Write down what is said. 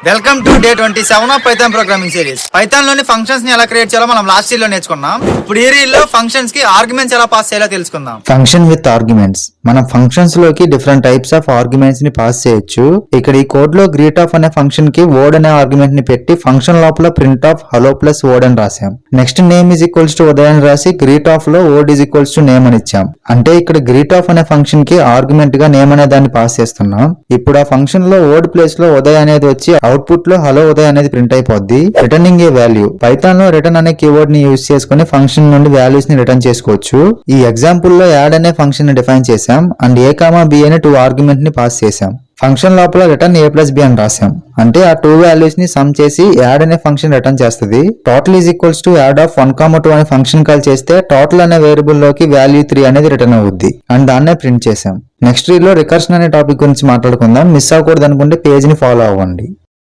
Welcome to day 27 of Python programming series. Python లోని functions ని ఎలా క్రియేట్ చేయాలో మనం లాస్ట్ రీల్ లో నేర్చుకున్నాం. ఇప్పుడు ఈ రీల్ లో ఫంక్షన్స్ కి ఆర్గ్యుమెంట్స్ ఎలా పాస్ చేయాలో తెలుసుకుందాం. Function with arguments. మనం ఫంక్షన్స్ లోకి డిఫరెంట్ టైప్స్ ఆఫ్ ఆర్గ్యుమెంట్స్ ని పాస్ చేయొచ్చు. ఇక్కడ ఈ కోడ్ లో గ్రీట్ ఆఫ్ అనే ఫంక్షన్ కి వర్డ్ అనే ఆర్గ్యుమెంట్ ని పెట్టి ఫంక్షన్ లోపల print of hello plus word అని రాసాం. Next name is equals to Uday అని రాసి గ్రీట్ ఆఫ్ లో word is equals to name అని ఇచ్చాం. అంటే ఇక్కడ గ్రీట్ ఆఫ్ అనే ఫంక్షన్ కి ఆర్గ్యుమెంట్ గా నేమ్ అనే దాన్ని పాస్ చేస్తున్నాం. ఇప్పుడు ఆ ఫంక్షన్ లో వర్డ్ ప్లేస్ లో ఉదయ్ అనేది వచ్చి అవుట్పుట్ లో హలో ఉదయ్ అనేది ప్రింట్ అయిపోద్ది. రిటర్నింగ్ ఏ వాల్యూ. పైథాన్ లో రిటర్న్ అనే కీవర్డ్ ని యూజ్ చేసుకుని ఫంక్షన్ నుండి వాల్యూస్ ని రిటర్న్ చేసుకోవచ్చు. ఈ ఎగ్జాంపుల్ లో యాడ్ అనే ఫంక్షన్ ని డిఫైన్ చేసాం అండ్ a, b అనే 2 ఆర్గ్యుమెంట్ ని పాస్ చేసాం. ఫంక్షన్ లోపల రిటర్న్ a ప్లస్ b అని రాసాం. అంటే ఆ 2 వాల్యూస్ ని సమ్ చేసి యాడ్ అనే ఫంక్షన్ రిటర్న్ చేస్తుంది. Total is equals to add of 1, 2 అనే ఫంక్షన్ కాల్ చేస్తే టోటల్ అనే వేరియబుల్ లోకి వాల్యూ 3 అనేది రిటర్న్ అవుద్ది అండ్ దాన్నే ప్రింట్ చేసాం. నెక్స్ట్ రీల్ లో రికర్షన్ అనే టాపిక్ గురించి మాట్లాడుకుందాం. మిస్ అవ్వకూడదు అనుకుంటే పేజ్ ని ఫాలో అవ్వండి.